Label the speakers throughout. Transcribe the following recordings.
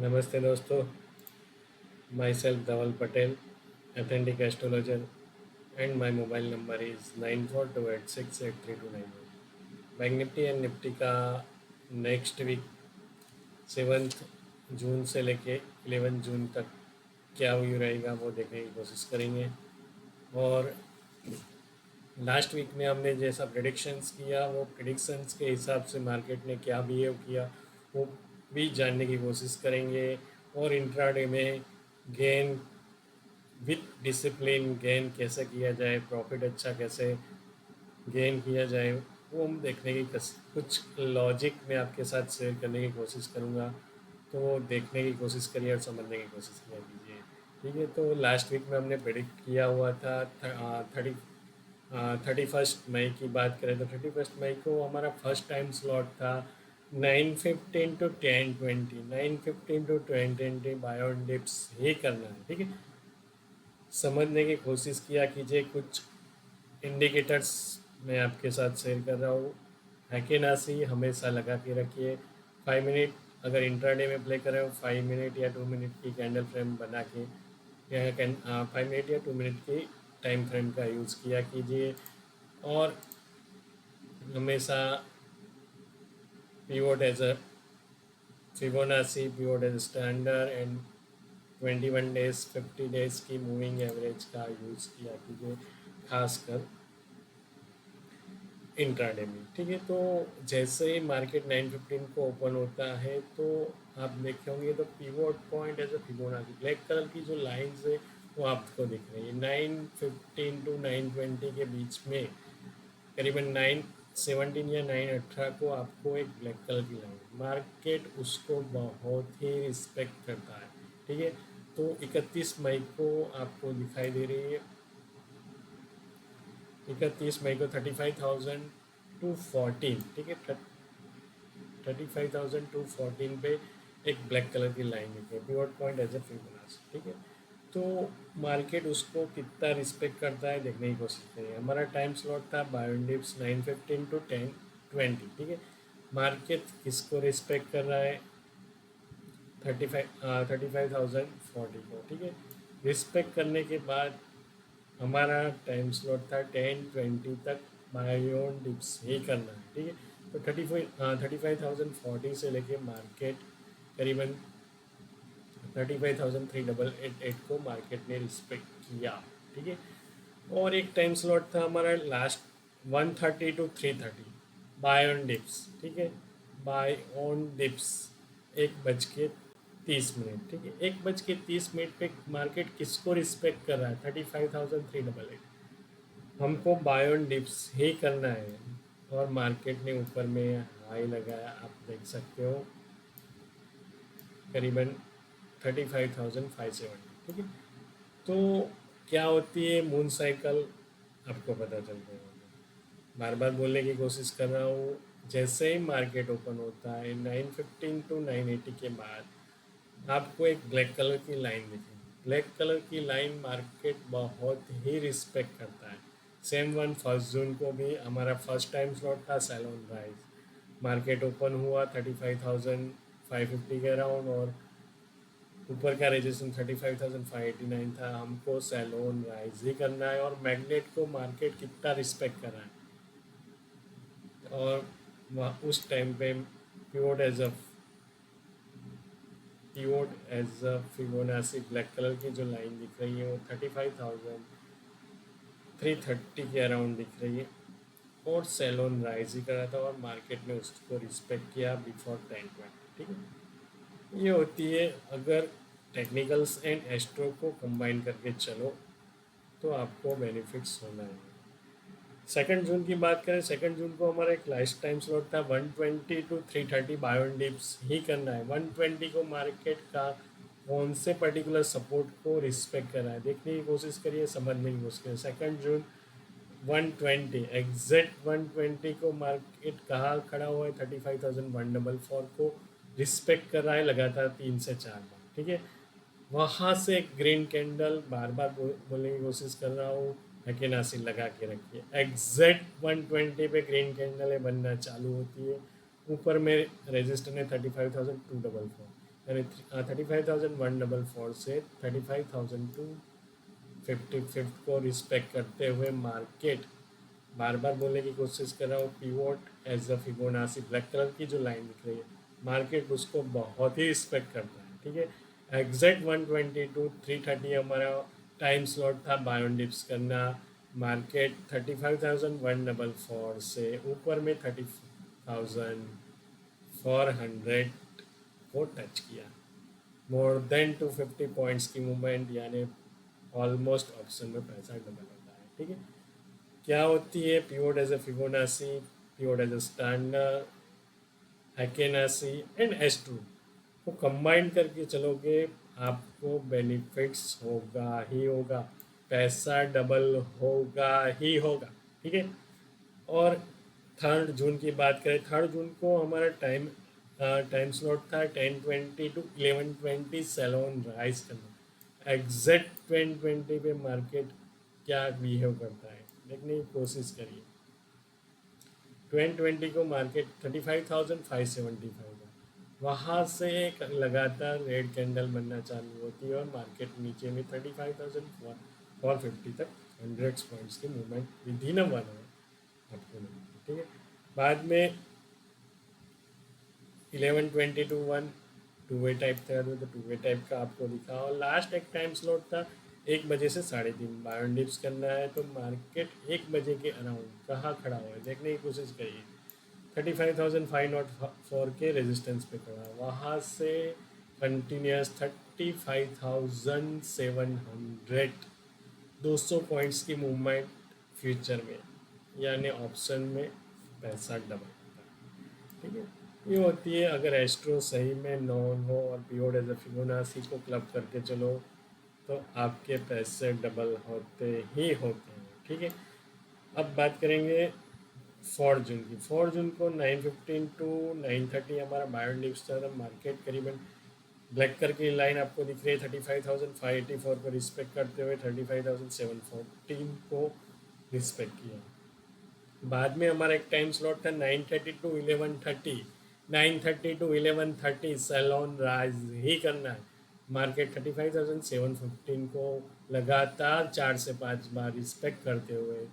Speaker 1: नमस्ते दोस्तों, my self Dhaval Patel, authentic astrologer, and my mobile number is 9428683291। Bank Nifty and Nifty का next week 7 June से लेके 11 जून तक क्या व्यू रहेगा वो देखने की कोशिश करेंगे। और लास्ट वीक में हमने जैसा प्रेडिक्शंस किया वो प्रेडिक्शंस के हिसाब से मार्केट ने क्या बिहेव किया वो भी जानने की कोशिश करेंगे। और इंट्राडे में गेन विथ डिसिप्लिन गेन कैसे किया जाए, प्रॉफिट अच्छा कैसे गेन किया जाए वो हम देखने की कुछ लॉजिक में आपके साथ शेयर करने की कोशिश करूँगा। तो वो देखने की कोशिश करिए और समझने की कोशिश किया कीजिए। ठीक है, तो लास्ट वीक में हमने प्रेडिक्ट किया हुआ था 31 मई की बात करें तो 31 मई को हमारा फर्स्ट टाइम स्लॉट था 9:15 to 10:20, 9:15 to 10:20 bye on dips ही करना है। ठीक है, समझने की कोशिश किया कीजिए। कुछ इंडिकेटर्स मैं आपके साथ शेयर कर रहा हूँ, हैकेनासी हमेशा लगा के रखिए। 5 मिनट अगर इंट्राडे में प्ले कर रहे हो 5 मिनट या 2 मिनट की कैंडल फ्रेम बना के या 5 मिनट या 2 मिनट की टाइम फ्रेम का यूज़ किया कीजिए। और हमेशा pivot as a Fibonacci pivot as a standard and 21 days 50 days की मूविंग एवरेज का यूज़ किया कीजिए, खासकर इंट्राडे में। ठीक है, तो जैसे ही मार्केट 9:15 को ओपन होता है तो आप देखे होंगे तो pivot point as a Fibonacci black colour की जो लाइंस है वो आपको दिख रही है 9:15 to 9:20 के बीच में। करीबन 9:17 या 9:18 को आपको एक ब्लैक कलर की लाइन, मार्केट उसको बहुत ही रिस्पेक्ट करता है। ठीक है, तो 31 मई को आपको दिखाई दे रही है, 31 मई को 35,214। ठीक है, 35,214 पे एक ब्लैक कलर की लाइन दिखी है, pivot point as a Fibonacci. ठीक है, तो मार्केट उसको कितना रिस्पेक्ट करता है देखने की कोशिश करिए। हमारा टाइम स्लॉट था बायोन डिप्स 9:15 to 10:20। ठीक है, मार्केट किसको रिस्पेक्ट कर रहा है 35,040 को। ठीक है, रिस्पेक्ट करने के बाद हमारा टाइम स्लॉट था 10:20 तक बायोन डिप्स ही करना है। ठीक है, तो 35,040 से लेके मार्केट करीबन 35,388 को मार्केट ने रिस्पेक्ट किया। ठीक है, और एक टाइम स्लॉट था हमारा last 1:30 to 3:30 buy on dips. ठीक है, बाय ऑन डिप्स 1:30। ठीक है, 1:30 पे मार्केट किसको रिस्पेक्ट कर रहा है 35,388। हमको बाय ऑन डिप्स ही करना है और मार्केट ने ऊपर में हाई लगाया, आप देख सकते हो करीबन 35,570। ठीक है, तो क्या होती है मून साइकिल आपको पता चल जाएगा। बार बार बोलने की कोशिश कर रहा हूँ, जैसे ही मार्केट ओपन होता है 9:15 to 9:80 के बाद आपको एक ब्लैक कलर की लाइन दिखेगी। ब्लैक कलर की लाइन मार्केट बहुत ही रिस्पेक्ट करता है। सेम 1 जून को भी हमारा फर्स्ट टाइम स्लॉट था सैलोन राइज। मार्केट ओपन हुआ 35,550 के अराउंड और ऊपर का रेजिस्टेंस 35,589 था। हमको सैलोन राइज ही करना है और मैग्नेट को मार्केट कितना रिस्पेक्ट कर रहा है। और वहाँ उस टाइम पे pivot as a Fibonacci black colour की जो लाइन दिख रही है वो 35,330 के अराउंड दिख रही है और सैलोन राइज ही कर रहा था और मार्केट ने उसको रिस्पेक्ट किया बिफोर 10:20। ठीक है, ये होती है अगर टेक्निकल्स एंड एस्ट्रो को कंबाइन करके चलो तो आपको बेनिफिट्स होना है। 2 जून की बात करें, 2 जून को हमारा एक लास्ट टाइम स्लॉट था 1:20 to 3:30 बायोन डिप्स ही करना है। 1:20 को मार्केट का कौन से पर्टिकुलर सपोर्ट को रिस्पेक्ट कर रहा है देखने की कोशिश करिए, समझने की कोशिश करिए। 2 जून 120 एग्जैक्ट 120 को मार्केट कहाँ खड़ा हुआ है 35,144 को रिस्पेक्ट कर रहा है लगातार 3 से 4 बार। ठीक है, वहाँ से एक ग्रीन कैंडल बार बार बोलने की कोशिश कर रहा हूँ, हैकेनासी लगा के रखिए। एग्जैक्ट 120 पे ग्रीन कैंडल है बनना चालू होती है, ऊपर में रेजिस्टर है 35,244। यानी 35,144 से 35,255 को रिस्पेक्ट करते हुए मार्केट बार बार बोलने की कोशिश कर रहा हूँ, pivot as a Fibonacci black colour की जो लाइन दिख रही है, मार्केट उसको बहुत ही रिस्पेक्ट करता है। ठीक है, एग्जैक्ट 122 330 हमारा टाइम स्लॉट था बाय ऑन डिप्स करना। मार्केट 35,144 से ऊपर में 30,400 को टच किया। मोर देन 250 पॉइंट्स की मूवमेंट, यानी ऑलमोस्ट ऑप्शन में पैसा डबल होता है। ठीक है, क्या होती है pivot as a Fibonacci, pivot as a standard, हैकेनासी एंड एस2 को कंबाइन करके चलोगे, आपको बेनिफिट्स होगा ही होगा, पैसा डबल होगा ही होगा। ठीक है, और 3 जून की बात करें, 3 जून को हमारा टाइम स्लॉट था 10:20 to 11:20 सेलोन राइज करना। एग्जैक्ट 10:20 पे मार्केट क्या बिहेव करता है देखने की कोशिश करिए। 2020 को मार्केट 35,575 है, वहाँ से एक लगातार रेड कैंडल बनना चालू होती है और मार्केट नीचे में 35,450 तक 100 पॉइंट्स की मूवमेंट विद इन 1 आवर आपको मिलेगी। ठीक है, बाद में 11:20 to 1 टू वे टाइप था, तो टू वे टाइप का आपको दिखा, और लास्ट एक टाइम स्लॉट था 1 बजे से 3:30 बाय ऑन डिप्स करना है। तो मार्केट 1 बजे के अराउंड कहाँ खड़ा हुआ है देखने की कोशिश करिए। 35,504 के रेजिस्टेंस पे खड़ा है, वहाँ से कंटिन्यूस 35,700 200 पॉइंट्स की मूवमेंट फ्यूचर में, यानी ऑप्शन में पैसा डबल होता है। ठीक है, ये होती है अगर एस्ट्रो सही में नॉन हो और पियोड एज ए फिबोनाची को क्लब करके चलो तो आपके पैसे डबल होते ही होते हैं। ठीक है, अब बात करेंगे 4 जून की। 4 जून को 9:15 to 9:30 हमारा बायोडिप्स था, मार्केट करीबन ब्लैक कलर की लाइन आपको दिख रही है 35,584 को रिस्पेक्ट करते हुए 35,714 को रिस्पेक्ट किया। बाद में हमारा एक टाइम स्लॉट था 9:30 to 11:30, 9:30 to 11:30 सेलोन राइज ही करना है। मार्केट 35,715 को लगातार 4 से 5 बार रिस्पेक्ट करते हुए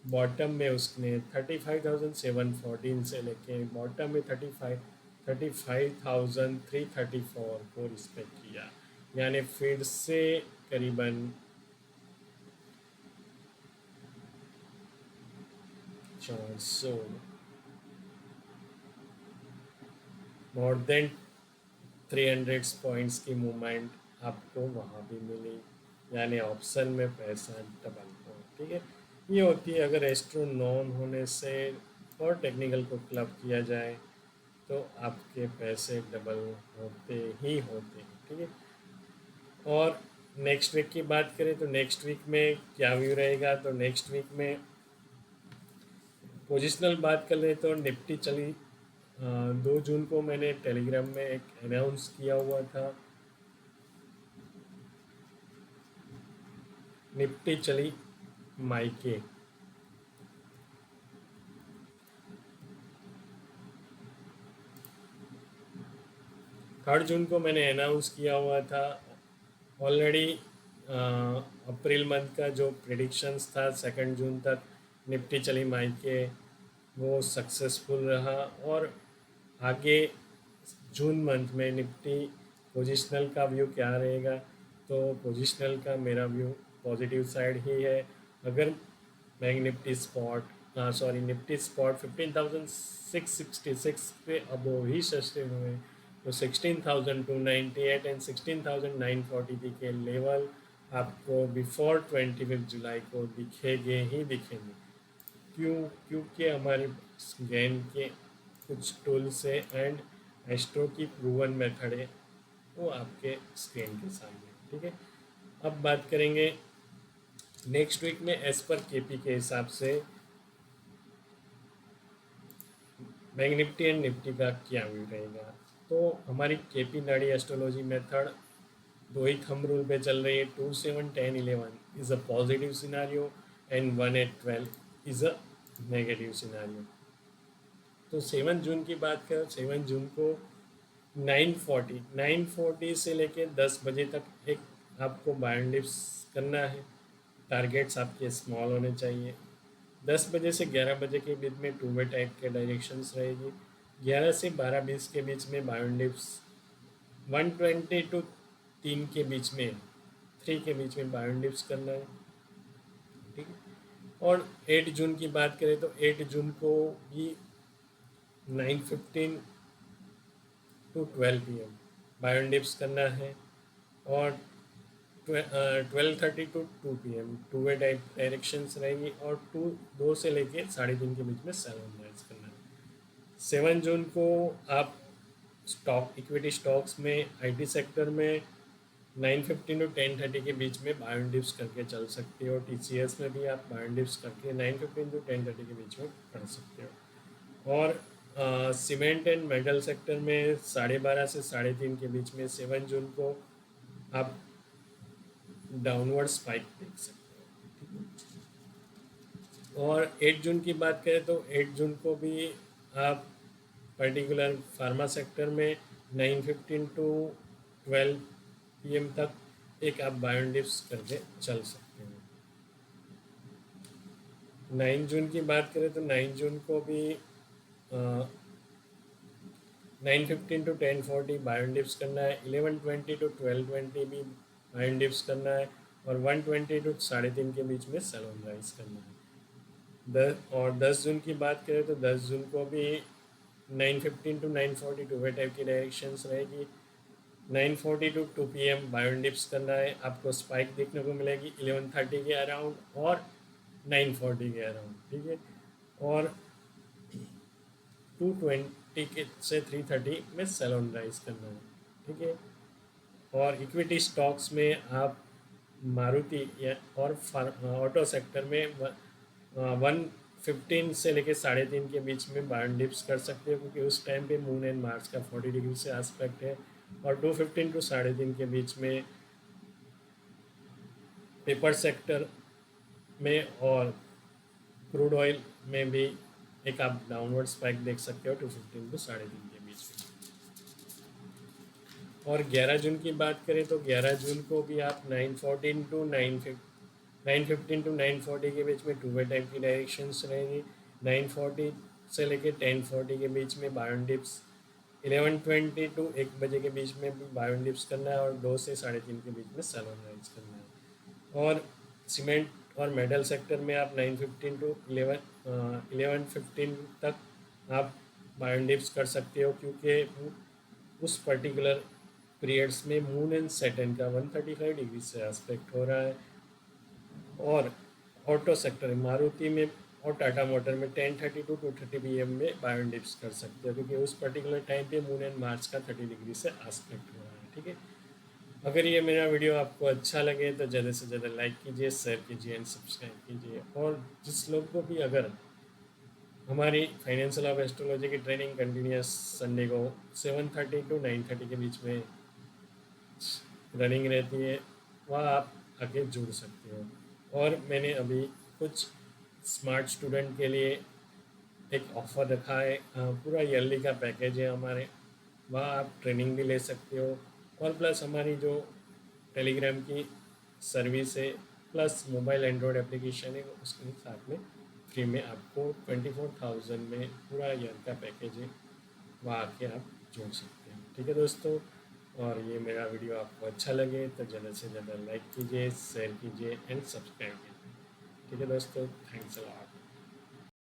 Speaker 1: बॉटम में उसने 35,714 से लेके बॉटम में 35,334 को रिस्पेक्ट किया, यानी फिर से करीबन 400 मोर देन 300 पॉइंट्स की मूवमेंट आपको वहाँ भी मिली, यानी ऑप्शन में पैसा डबल हो। ठीक है, ये होती है अगर एस्ट्रो नॉन होने से और टेक्निकल को क्लब किया जाए तो आपके पैसे डबल होते ही होते हैं। ठीक है, और नेक्स्ट वीक की बात करें तो नेक्स्ट वीक में क्या व्यू रहेगा, तो नेक्स्ट वीक में पोजिशनल बात कर ले तो निफ्टी चली 2 जून को मैंने टेलीग्राम में एक अनाउंस किया हुआ था, निफ्टी चली माइके। 3 जून को मैंने अनाउंस किया हुआ था ऑलरेडी। अप्रैल मंथ का जो प्रिडिक्शंस था 2 जून तक निफ्टी चली माइके, वो सक्सेसफुल रहा, और आगे जून मंथ में निफ्टी पोजिशनल का व्यू क्या रहेगा, तो पोजिशनल का मेरा व्यू पॉजिटिव साइड ही है। अगर bank Nifty spot Nifty spot 15,666 पे अबो ही सस्ते हुए तो 16,298 एंड 16,940 के लेवल आपको बिफोर 25 जुलाई को दिखेंगे ही दिखेंगे। क्योंकि हमारे गेन के कुछ टूल्स है एंड एस्ट्रो की प्रूवन मेथड है, वो आपके स्क्रीन के सामने। ठीक है, अब बात करेंगे नेक्स्ट वीक में एज पर केपी के हिसाब से बैंक निफ्टी एंड निफ्टी का क्या व्यू रहेगा। तो हमारी केपी नाड़ी एस्ट्रोलॉजी मेथड 2 ही थंब रूल पे चल रही है। 2, 7, 10, 11 is a positive scenario and 1, 8, 12 is a negative scenario. तो 7 जून की बात करें, 7 जून को 9:40 से लेके 10 बजे तक एक आपको बायन डिप्स करना है। टारगेट्स आपके स्मॉल होने चाहिए। 10 बजे से 11 बजे के बीच में टू वे टाइप के डायरेक्शंस रहेगी। 11 से 12:20 के बीच में बायन डिप्स 120 टू 3 के बीच में 3 के बीच में बायन डिप्स करना है, ठीक है। और 8 जून की बात करें तो 8 जून को भी 9:15 टू 12 PM बायन डिप्स करना है। और 12:30 to 2 PM two way directions रहेंगी। और 2 से लेके 3:30 के बीच में सेल राइज करना है। 7 जून को आप स्टॉक इक्विटी स्टॉक्स में आईटी सेक्टर में 9:15 टू 10:30 के बीच में बायन डिप्स करके चल सकते हो। टीसीएस में भी आप बायन डिप्स करके 9:15 टू 10:30 के बीच में कर सकते हो। और सीमेंट एंड मेटल सेक्टर में 12:30 से 3:30 के बीच में 7 जून को आप डाउनवर्ड स्पाइक देख सकते हो। और 8 जून की बात करें तो 8 जून को भी आप पर्टिकुलर फार्मा सेक्टर में 9:15 टू 12 PM तक एक आप बायन डिप्स करके चल सकते हो। 9 जून की बात करें तो 9 जून को भी 9:15 टू 10:40 बायन डिप्स करना है। 11:20 टू 12:20 भी बायन डिप्स करना है। और 1:20 टू 3:30 के बीच में सेल राइज करना है। और 10 जून की बात करें तो 10 जून को भी 9:15 टू 9:40 टू वे टाइप की डायरेक्शंस रहेगी। 9:40 टू 2 PM बायन डिप्स करना है। आपको स्पाइक देखने को मिलेगी 11:30 के अराउंड और 9:40 के अराउंड, ठीक है। और 2:20 के से 3:30 में सेल राइज करना है, ठीक है। और इक्विटी स्टॉक्स में आप मारुति या और ऑटो सेक्टर में 1:15 से लेके 3:30 के बीच में बायन डिप्स कर सकते हो, क्योंकि उस टाइम पे मून एंड मार्स का 40 डिग्री से एस्पेक्ट है। और 2:15 टू 3:30 के बीच में पेपर सेक्टर में और क्रूड ऑयल में भी एक आप डाउनवर्ड स्पाइक देख सकते हो 2:15 टू 3:30 के बीच में। और 11 जून की बात करें तो 11 जून को भी आप 9:15 टू 9:40 के बीच में टू वे टाइप की डायरेक्शंस रहेंगी। 9:40 से लेके 10:40 के बीच में बायन डिप्स 11:20 टू 1 बजे के बीच में भी बायन डिप्स करना है। और 2 से 3:30 के बीच में सेल राइज करना है। और सीमेंट और मेटल सेक्टर में आप 9:15 टू 11:15 तक आप बायन डिप्स कर सकते हो, क्योंकि उस पर्टिकुलर पीरियड्स में मून एंड सैटर्न का 135 डिग्री से एस्पेक्ट हो रहा है। और ऑटो सेक्टर मारुति में और टाटा मोटर में 10:30 टू 2:30 PM में बायन डिप्स कर सकते हो, क्योंकि उस पर्टिकुलर टाइम पे मून एंड मार्स का 30 डिग्री से एस्पेक्ट हो रहा है, ठीक है। अगर ये मेरा वीडियो आपको अच्छा लगे तो ज़्यादा से ज़्यादा लाइक कीजिए, शेयर कीजिए एंड सब्सक्राइब कीजिए। और जिस लोग को भी अगर हमारी फाइनेंशियल ऑफ एस्ट्रोलॉजी की ट्रेनिंग कंटिन्यूस संडे को 7:30 टू 9:30 के बीच में रनिंग रहती है, वह आप आके जुड़ सकते हो। और मैंने अभी कुछ स्मार्ट स्टूडेंट के लिए एक ऑफ़र रखा है। पूरा ईयरली का पैकेज है हमारे, वहाँ आप ट्रेनिंग भी ले सकते हो। और प्लस हमारी जो टेलीग्राम की सर्विस है, प्लस मोबाइल एंड्रॉयड एप्लीकेशन है, उसके साथ में फ्री में आपको 24,000 में पूरा ईयर का पैकेज है, वहाँ आके आप जोड़ सकते हैं, ठीक है दोस्तों। और ये मेरा वीडियो आपको अच्छा लगे तो ज़्यादा से ज़्यादा लाइक कीजिए, शेयर कीजिए एंड सब्सक्राइब कीजिए, ठीक है दोस्तों। Thanks a lot.